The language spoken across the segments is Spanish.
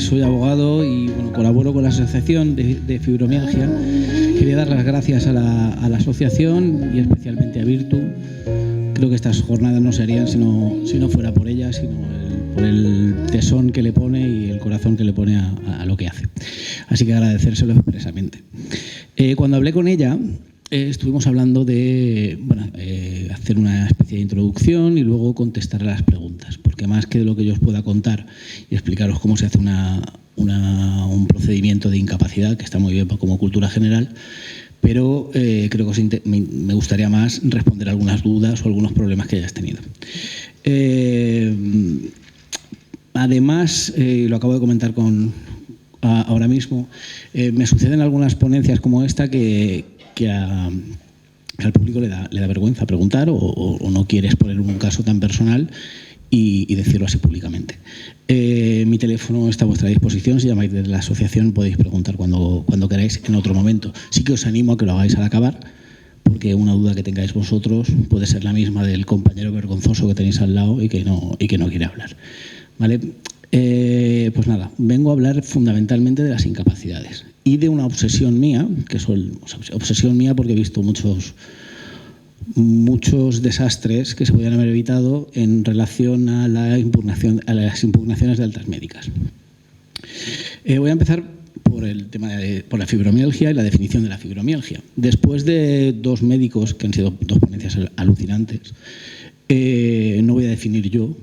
soy abogado y colaboro con la Asociación de Fibromialgia. Quería dar las gracias a la asociación y especialmente a Virtu. Creo que estas jornadas no se harían si no fuera por ella, sino por el tesón que le pone y el corazón que le pone a lo que hace. Así que agradecérselo expresamente. Cuando hablé con ella, estuvimos hablando de hacer una especie de introducción y luego contestar a las preguntas, porque más que de lo que yo os pueda contar y explicaros cómo se hace un procedimiento de incapacidad, que está muy bien como cultura general, pero creo que me gustaría más responder algunas dudas o algunos problemas que hayas tenido. Además, lo acabo de comentar ahora mismo, me suceden algunas ponencias como esta que al público le da vergüenza preguntar o no quiere exponer un caso tan personal y decirlo así públicamente. Mi teléfono está a vuestra disposición. Si llamáis de la asociación podéis preguntar cuando queráis en otro momento. Sí que os animo a que lo hagáis al acabar, porque una duda que tengáis vosotros puede ser la misma del compañero vergonzoso que tenéis al lado y que no quiere hablar. ¿Vale? Pues nada, vengo a hablar fundamentalmente de las incapacidades y de una obsesión mía, obsesión mía porque he visto muchos desastres que se podían haber evitado en relación a las impugnaciones de altas médicas. Voy a empezar por la fibromialgia y la definición de la fibromialgia. Después de dos médicos, que han sido dos ponencias alucinantes, no voy a definir yo,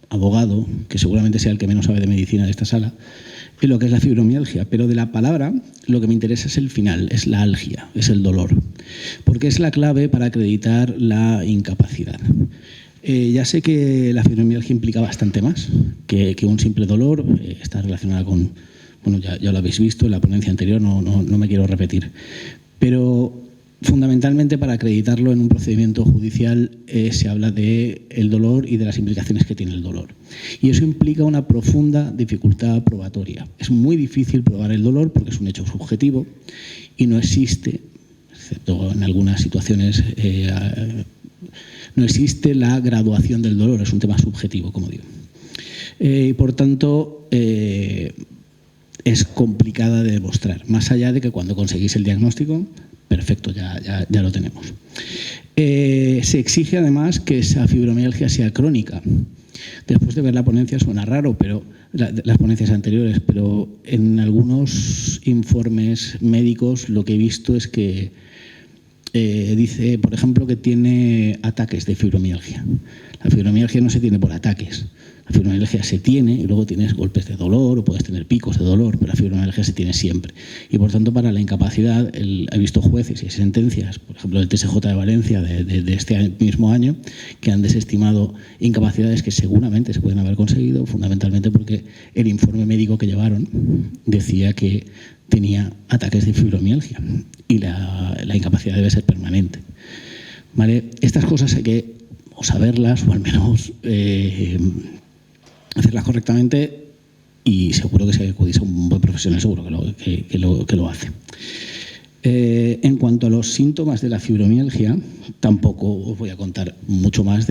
abogado, que seguramente sea el que menos sabe de medicina de esta sala, lo que es la fibromialgia, pero de la palabra lo que me interesa es el final, es la algia, es el dolor, porque es la clave para acreditar la incapacidad. Ya sé que la fibromialgia implica bastante más que un simple dolor, está relacionada con, ya lo habéis visto en la ponencia anterior, no me quiero repetir, pero fundamentalmente para acreditarlo en un procedimiento judicial se habla del dolor y de las implicaciones que tiene el dolor. Y eso implica una profunda dificultad probatoria. Es muy difícil probar el dolor porque es un hecho subjetivo y no existe, excepto en algunas situaciones, no existe la graduación del dolor, es un tema subjetivo, como digo. Y por tanto, es complicada de demostrar, más allá de que cuando conseguís el diagnóstico, perfecto, ya lo tenemos. Se exige además que esa fibromialgia sea crónica. Después de ver la ponencia suena raro, pero las ponencias anteriores, pero en algunos informes médicos lo que he visto es que dice, por ejemplo, que tiene ataques de fibromialgia. La fibromialgia no se tiene por ataques. La fibromialgia se tiene y luego tienes golpes de dolor o puedes tener picos de dolor, pero la fibromialgia se tiene siempre. Y por tanto, para la incapacidad, he visto jueces y sentencias, por ejemplo, el TSJ de Valencia de este mismo año, que han desestimado incapacidades que seguramente se pueden haber conseguido, fundamentalmente porque el informe médico que llevaron decía que tenía ataques de fibromialgia y la incapacidad debe ser permanente. ¿Vale? Estas cosas hay que saberlas o al menos hacerlas correctamente y seguro que si acudís a un buen profesional seguro que lo hace. En cuanto a los síntomas de la fibromialgia, tampoco os voy a contar mucho más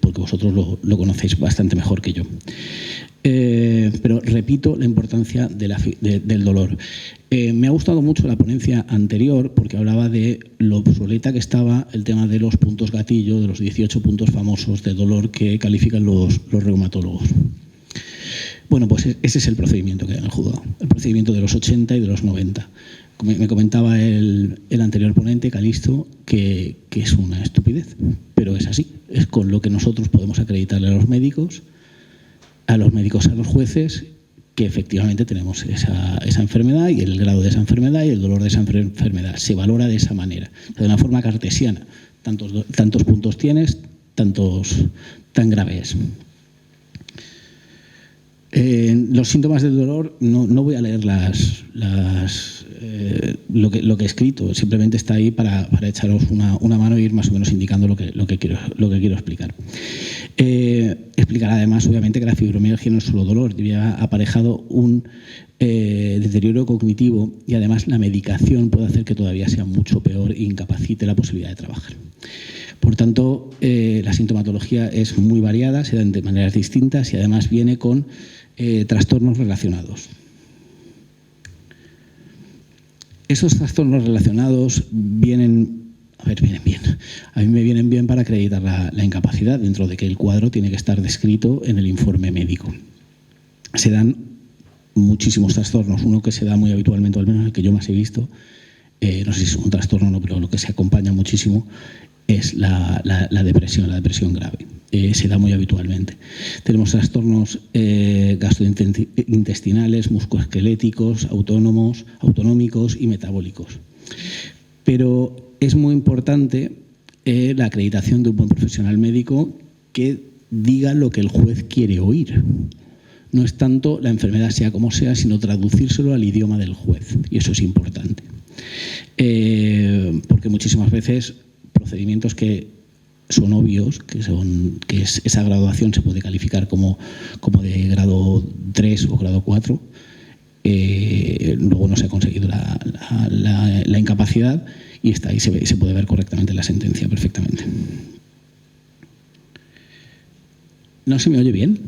porque vosotros lo conocéis bastante mejor que yo. Pero repito la importancia del dolor. Me ha gustado mucho la ponencia anterior porque hablaba de lo obsoleta que estaba el tema de los puntos gatillo, de los 18 puntos famosos de dolor que califican los reumatólogos. Bueno, pues ese es el procedimiento que hay en el juzgado, el procedimiento de los 80 y de los 90. Me comentaba el anterior ponente, Calisto, que es una estupidez, pero es así. Es con lo que nosotros podemos acreditarle a los médicos, a los jueces, que efectivamente tenemos esa enfermedad y el grado de esa enfermedad y el dolor de esa enfermedad. Se valora de esa manera, de una forma cartesiana. Tantos puntos tienes, tan grave es. Los síntomas del dolor, no voy a leer lo que he escrito, simplemente está ahí para echaros una mano e ir más o menos indicando lo que quiero explicar. Explicar además, obviamente, que la fibromialgia no es solo dolor, lleva aparejado un deterioro cognitivo y además la medicación puede hacer que todavía sea mucho peor e incapacite la posibilidad de trabajar. Por tanto, la sintomatología es muy variada, se dan de maneras distintas y además viene con trastornos relacionados. Esos trastornos relacionados vienen bien. A mí me vienen bien para acreditar la incapacidad, dentro de que el cuadro tiene que estar descrito en el informe médico. Se dan muchísimos trastornos. Uno que se da muy habitualmente, o al menos el que yo más he visto, no sé si es un trastorno o no, pero lo que se acompaña muchísimo es la depresión grave. Se da muy habitualmente. Tenemos trastornos gastrointestinales, musculoesqueléticos, autonómicos y metabólicos. Pero es muy importante la acreditación de un buen profesional médico que diga lo que el juez quiere oír. No es tanto la enfermedad sea como sea, sino traducírselo al idioma del juez, y eso es importante. Porque muchísimas veces procedimientos que son obvios, que esa graduación se puede calificar como de grado 3 o grado 4, luego no se ha conseguido la incapacidad y está ahí, se puede ver correctamente la sentencia perfectamente. ¿No se me oye bien?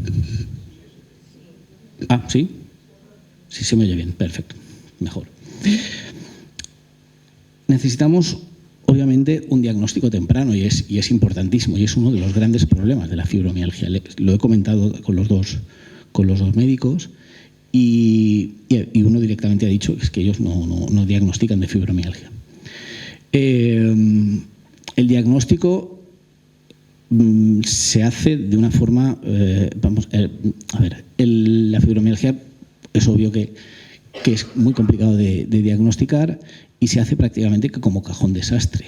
Ah, ¿sí? Sí, se me oye bien, perfecto, mejor. Necesitamos, obviamente, un diagnóstico temprano y es importantísimo, y es uno de los grandes problemas de la fibromialgia. Lo he comentado con los dos médicos y uno directamente ha dicho que ellos no diagnostican de fibromialgia. El diagnóstico se hace de una forma, la fibromialgia es obvio que es muy complicado de diagnosticar y se hace prácticamente como cajón desastre.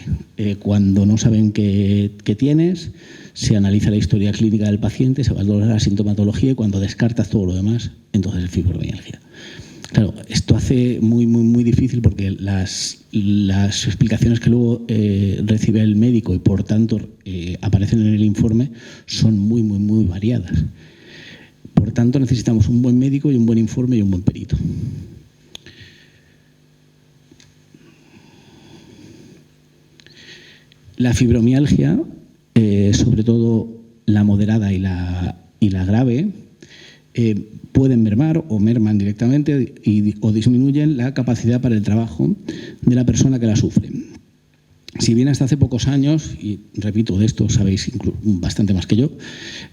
Cuando no saben qué tienes, se analiza la historia clínica del paciente, se valora la sintomatología y cuando descartas todo lo demás, entonces es fibromialgia. Claro, esto hace muy difícil porque las explicaciones que luego recibe el médico y por tanto aparecen en el informe son muy variadas. Por tanto, necesitamos un buen médico y un buen informe y un buen perito. La fibromialgia, sobre todo la moderada y la grave, pueden mermar o merman directamente o disminuyen la capacidad para el trabajo de la persona que la sufre. Si bien hasta hace pocos años, y repito, de esto sabéis bastante más que yo,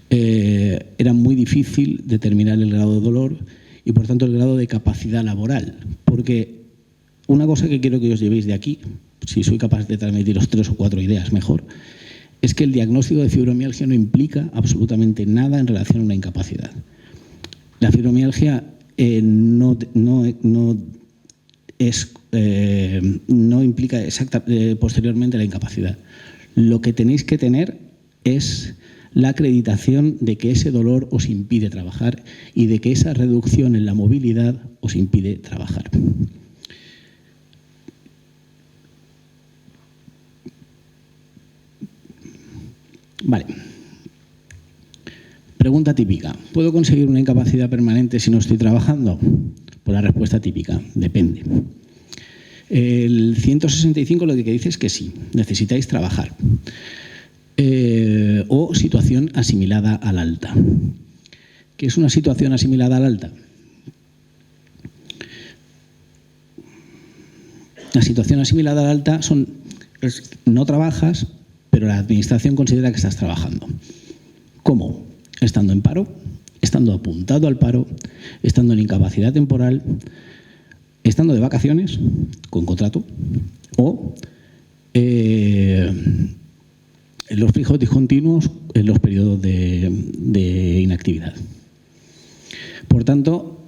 era muy difícil determinar el grado de dolor y por tanto el grado de capacidad laboral, porque una cosa que quiero que os llevéis de aquí, si soy capaz de transmitiros 3 o 4 ideas mejor, es que el diagnóstico de fibromialgia no implica absolutamente nada en relación a una incapacidad. La fibromialgia no implica posteriormente la incapacidad. Lo que tenéis que tener es la acreditación de que ese dolor os impide trabajar y de que esa reducción en la movilidad os impide trabajar. Vale. Pregunta típica. ¿Puedo conseguir una incapacidad permanente si no estoy trabajando? Pues la respuesta típica, depende. El 165 lo que dice es que sí, necesitáis trabajar. O situación asimilada al alta. ¿Qué es una situación asimilada al alta? La situación asimilada al alta no trabajas, pero la administración considera que estás trabajando. ¿Cómo? Estando en paro, estando apuntado al paro, estando en incapacidad temporal, estando de vacaciones, con contrato, o en los fijos discontinuos en los periodos de inactividad. Por tanto,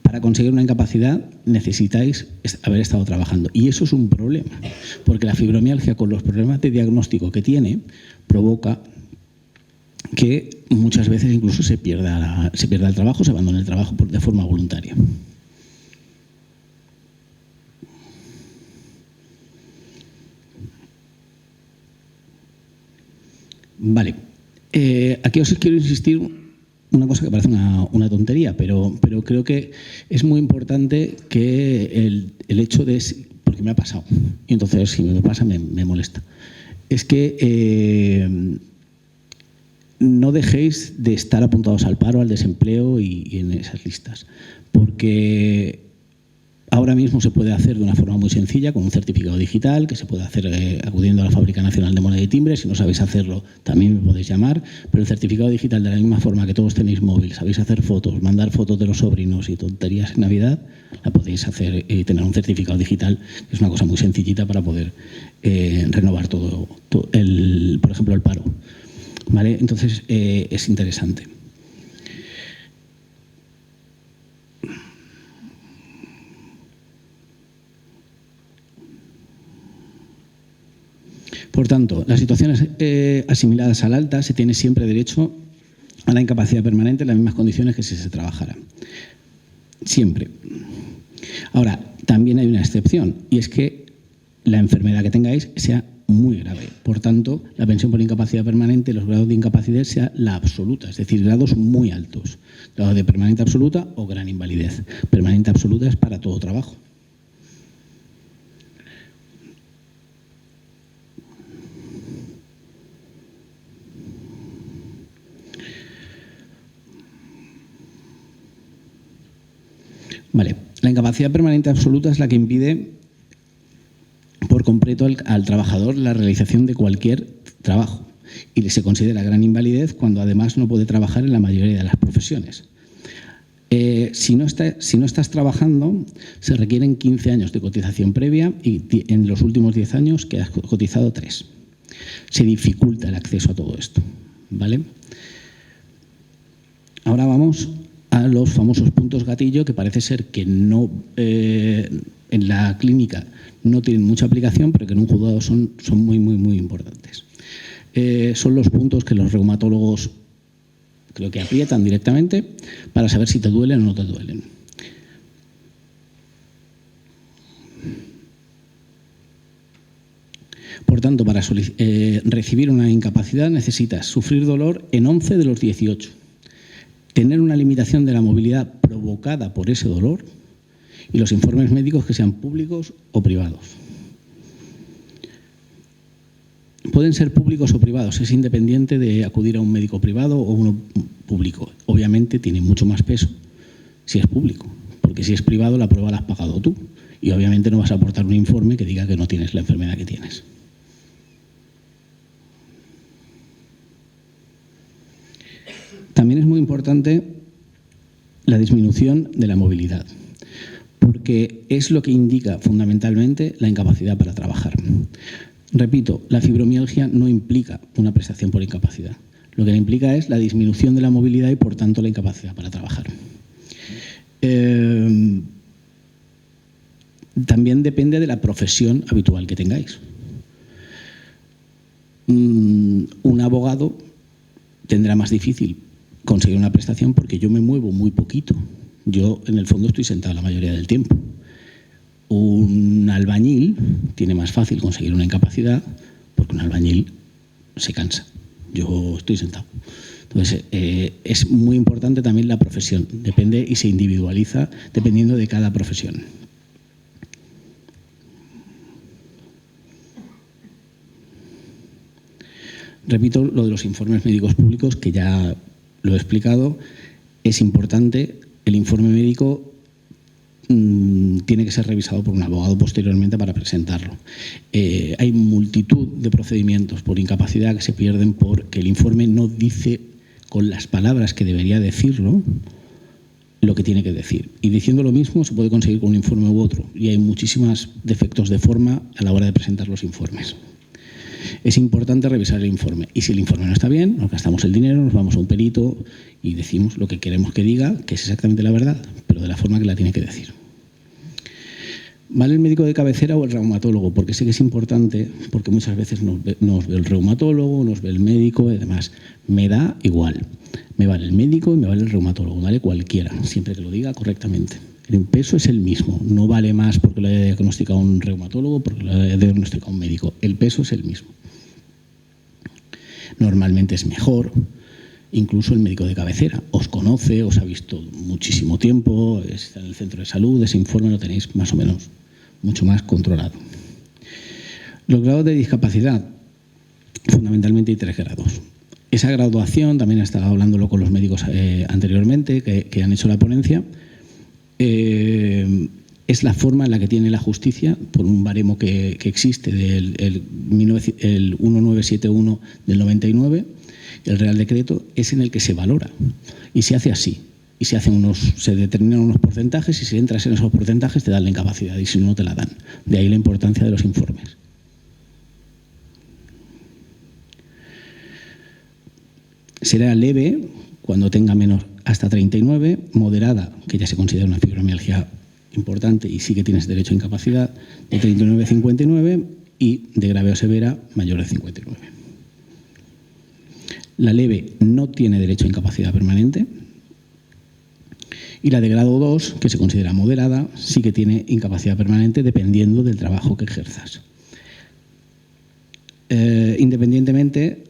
para conseguir una incapacidad necesitáis haber estado trabajando. Y eso es un problema, porque la fibromialgia, con los problemas de diagnóstico que tiene, provoca que muchas veces incluso se pierda el trabajo, se abandone el trabajo de forma voluntaria. Vale. Aquí os quiero insistir una cosa que parece una tontería, pero creo que es muy importante que el hecho de... Porque me ha pasado, y entonces si me pasa me molesta. Es que no dejéis de estar apuntados al paro, al desempleo y en esas listas. Porque Ahora mismo se puede hacer de una forma muy sencilla con un certificado digital, que se puede hacer acudiendo a la Fábrica Nacional de Moneda y Timbre. Si no sabéis hacerlo, también me podéis llamar. Pero el certificado digital, de la misma forma que todos tenéis móvil, sabéis hacer fotos, mandar fotos de los sobrinos y tonterías en Navidad, la podéis hacer y tener un certificado digital, que es una cosa muy sencillita para poder renovar todo por ejemplo, el paro. ¿Vale? Entonces, es interesante. Por tanto, las situaciones asimiladas al alta se tiene siempre derecho a la incapacidad permanente en las mismas condiciones que si se trabajara. Siempre. Ahora, también hay una excepción, y es que la enfermedad que tengáis sea muy grave. Por tanto, la pensión por incapacidad permanente, los grados de incapacidad sea la absoluta, es decir, grados muy altos. Grado de permanente absoluta o gran invalidez. Permanente absoluta es para todo trabajo. Vale. La incapacidad permanente absoluta es la que impide por completo al trabajador la realización de cualquier trabajo y se considera gran invalidez cuando además no puede trabajar en la mayoría de las profesiones. Si no estás trabajando, se requieren 15 años de cotización previa y en los últimos 10 años que has cotizado 3. Se dificulta el acceso a todo esto, ¿vale? Ahora vamos a los famosos puntos gatillo, que parece ser que no en la clínica no tienen mucha aplicación, pero que en un juzgado son muy, muy, muy importantes. Son los puntos que los reumatólogos creo que aprietan directamente para saber si te duelen o no te duelen. Por tanto, para recibir una incapacidad necesitas sufrir dolor en 11 de los 18. Tener una limitación de la movilidad provocada por ese dolor y los informes médicos que sean públicos o privados. Pueden ser públicos o privados, es independiente de acudir a un médico privado o uno público. Obviamente tiene mucho más peso si es público, porque si es privado la prueba la has pagado tú y obviamente no vas a aportar un informe que diga que no tienes la enfermedad que tienes. También es muy importante la disminución de la movilidad, porque es lo que indica fundamentalmente la incapacidad para trabajar. Repito, la fibromialgia no implica una prestación por incapacidad. Lo que le implica es la disminución de la movilidad y, por tanto, la incapacidad para trabajar. También depende de la profesión habitual que tengáis. Un abogado tendrá más difícil conseguir una prestación porque yo me muevo muy poquito. Yo, en el fondo, estoy sentado la mayoría del tiempo. Un albañil tiene más fácil conseguir una incapacidad porque un albañil se cansa. Yo estoy sentado. Entonces, es muy importante también la profesión. Depende y se individualiza dependiendo de cada profesión. Repito lo de los informes médicos públicos, que ya lo he explicado. Es importante, el informe médico tiene que ser revisado por un abogado posteriormente para presentarlo. Hay multitud de procedimientos por incapacidad que se pierden porque el informe no dice con las palabras que debería decirlo lo que tiene que decir. Y diciendo lo mismo se puede conseguir con un informe u otro. Y hay muchísimos defectos de forma a la hora de presentar los informes. Es importante revisar el informe y si el informe no está bien, nos gastamos el dinero, nos vamos a un perito y decimos lo que queremos que diga, que es exactamente la verdad, pero de la forma que la tiene que decir. ¿Vale el médico de cabecera o el reumatólogo? Porque sé que es importante, porque muchas veces nos ve el reumatólogo, nos ve el médico y demás. Me da igual. Me vale el médico y me vale el reumatólogo, vale cualquiera, siempre que lo diga correctamente. El peso es el mismo, no vale más porque lo haya diagnosticado un reumatólogo, porque lo haya diagnosticado un médico. El peso es el mismo. Normalmente es mejor, incluso el médico de cabecera. Os conoce, os ha visto muchísimo tiempo, está en el centro de salud, ese informe lo tenéis más o menos mucho más controlado. Los grados de discapacidad, fundamentalmente hay 3 grados. Esa graduación, también he estado hablándolo con los médicos anteriormente que han hecho la ponencia, es la forma en la que tiene la justicia, por un baremo que existe el 1971 del 99, el Real Decreto, es en el que se valora. Y se hace así. Y se determinan unos porcentajes y si entras en esos porcentajes te dan la incapacidad y si no, no te la dan. De ahí la importancia de los informes. Será leve cuando tenga menos hasta 39, moderada, que ya se considera una fibromialgia importante y sí que tienes derecho a incapacidad, de 39 a 59 y de grave o severa mayor de 59. La leve no tiene derecho a incapacidad permanente y la de grado 2, que se considera moderada, sí que tiene incapacidad permanente dependiendo del trabajo que ejerzas. Independientemente,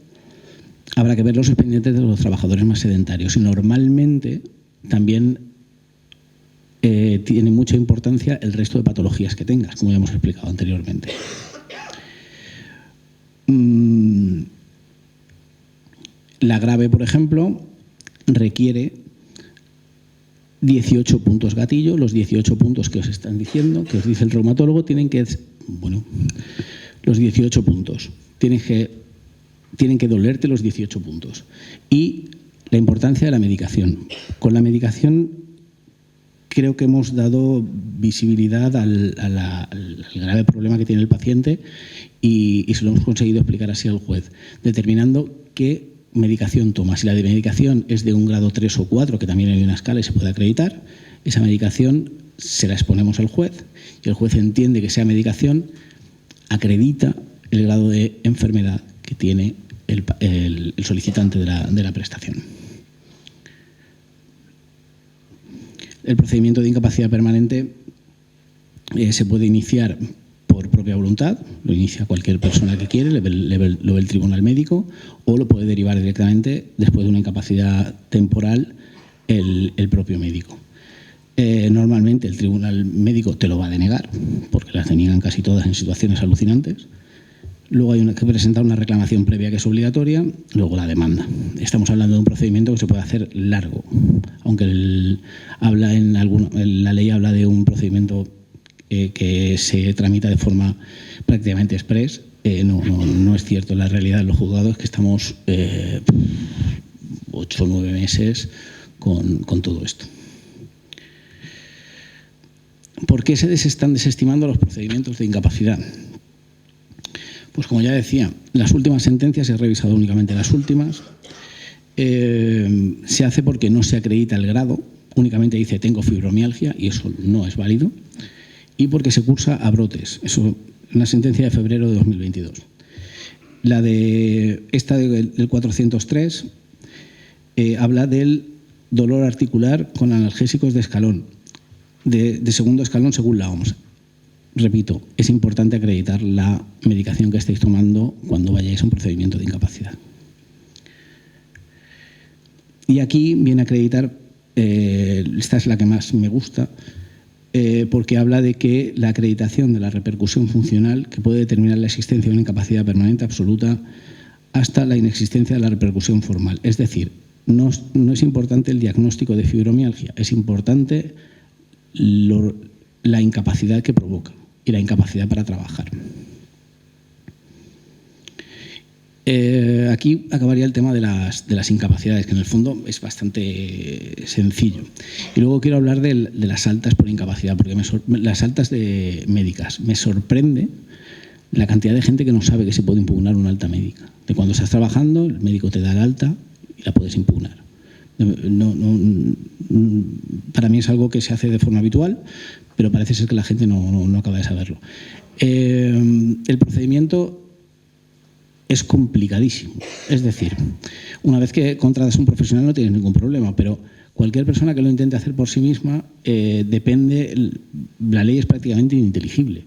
habrá que ver los expedientes de los trabajadores más sedentarios y normalmente también tiene mucha importancia el resto de patologías que tengas, como ya hemos explicado anteriormente. La grave, por ejemplo, requiere 18 puntos gatillo. Los 18 puntos que os están diciendo, que os dice el reumatólogo, tienen que... Bueno, los 18 puntos. Tienen que dolerte los 18 puntos. Y la importancia de la medicación. Con la medicación creo que hemos dado visibilidad al grave problema que tiene el paciente y se lo hemos conseguido explicar así al juez, determinando qué medicación toma. Si la de medicación es de un grado 3 o 4, que también hay una escala y se puede acreditar, esa medicación se la exponemos al juez y el juez entiende que esa medicación acredita el grado de enfermedad que tiene el solicitante de la prestación. El procedimiento de incapacidad permanente se puede iniciar por propia voluntad, lo inicia cualquier persona que quiere, lo ve el tribunal médico, o lo puede derivar directamente, después de una incapacidad temporal, el propio médico. Normalmente el tribunal médico te lo va a denegar, porque las deniegan casi todas en situaciones alucinantes. Luego hay que presentar una reclamación previa que es obligatoria, luego la demanda. Estamos hablando de un procedimiento que se puede hacer largo, aunque la ley habla de un procedimiento que se tramita de forma prácticamente express. No es cierto. La realidad en los juzgados es que estamos 8 o 9 meses con todo esto. ¿Por qué se están desestimando los procedimientos de incapacidad? Pues como ya decía, las últimas sentencias, he revisado únicamente las últimas, se hace porque no se acredita el grado, únicamente dice tengo fibromialgia y eso no es válido, y porque se cursa a brotes, eso una sentencia de febrero de 2022. La de esta del 403 habla del dolor articular con analgésicos de escalón, de segundo escalón según la OMS. Repito, es importante acreditar la medicación que estáis tomando cuando vayáis a un procedimiento de incapacidad. Y aquí viene a acreditar, esta es la que más me gusta, porque habla de que la acreditación de la repercusión funcional que puede determinar la existencia de una incapacidad permanente absoluta hasta la inexistencia de la repercusión formal. Es decir, no es importante el diagnóstico de fibromialgia, es importante la incapacidad que provoca y la incapacidad para trabajar. Aquí acabaría el tema de las incapacidades, que en el fondo es bastante sencillo. Y luego quiero hablar de las altas por incapacidad, porque las altas médicas. Me sorprende la cantidad de gente que no sabe que se puede impugnar una alta médica. De cuando estás trabajando, el médico te da la alta y la puedes impugnar. Para mí es algo que se hace de forma habitual, pero parece ser que la gente no acaba de saberlo. El procedimiento es complicadísimo. Es decir, una vez que contratas a un profesional no tienes ningún problema, pero cualquier persona que lo intente hacer por sí misma, la ley es prácticamente ininteligible.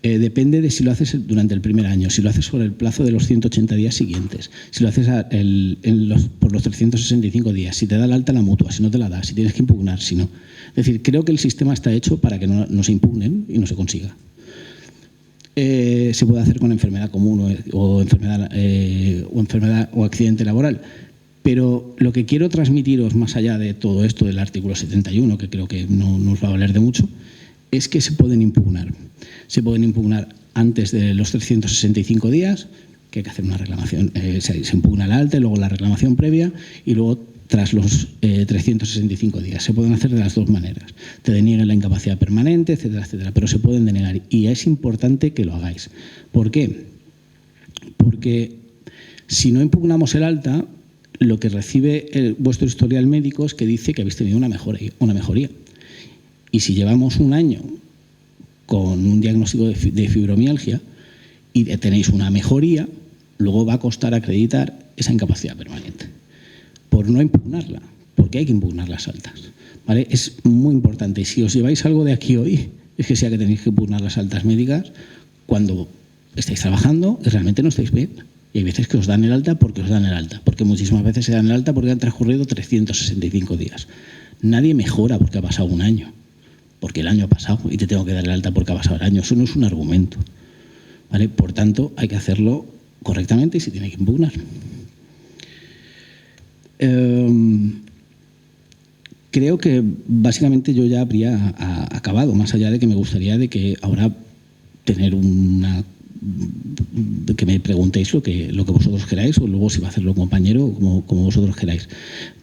Depende de si lo haces durante el primer año, si lo haces por el plazo de los 180 días siguientes, si lo haces por los 365 días, si te da la alta la mutua, si no te la da, si tienes que impugnar, si no. Es decir, creo que el sistema está hecho para que no se impugnen y no se consiga. Se puede hacer con enfermedad común o enfermedad o accidente laboral, pero lo que quiero transmitiros más allá de todo esto del artículo 71, que creo que no nos va a valer de mucho, es que se pueden impugnar. Se pueden impugnar antes de los 365 días, que hay que hacer una reclamación, se impugna el alta y luego la reclamación previa, y luego tras los 365 días. Se pueden hacer de las dos maneras. Te deniegan la incapacidad permanente, etcétera, etcétera, pero se pueden denegar y es importante que lo hagáis. ¿Por qué? Porque si no impugnamos el alta, lo que recibe vuestro historial médico es que dice que habéis tenido una mejoría. Y si llevamos un año con un diagnóstico de fibromialgia y tenéis una mejoría, luego va a costar acreditar esa incapacidad permanente por no impugnarla, porque hay que impugnar las altas, ¿vale? Es muy importante. Si os lleváis algo de aquí hoy, es que sea que tenéis que impugnar las altas médicas cuando estáis trabajando y realmente no estáis bien. Y hay veces que os dan el alta porque os dan el alta, porque muchísimas veces se dan el alta porque han transcurrido 365 días. Nadie mejora porque ha pasado un año, porque el año ha pasado y te tengo que dar el alta porque ha pasado el año. Eso no es un argumento, ¿vale? Por tanto, hay que hacerlo correctamente y se tiene que impugnar. Creo que básicamente yo ya habría acabado, más allá de que me gustaría de que ahora tener que me preguntéis lo que vosotros queráis, o luego si va a hacerlo un compañero, como vosotros queráis.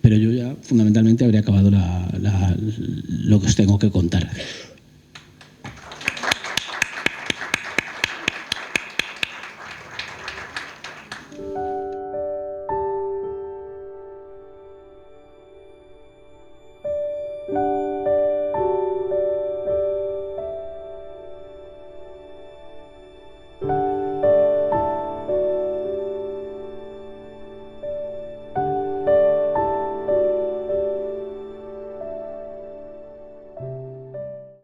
Pero yo ya fundamentalmente habría acabado lo que os tengo que contar.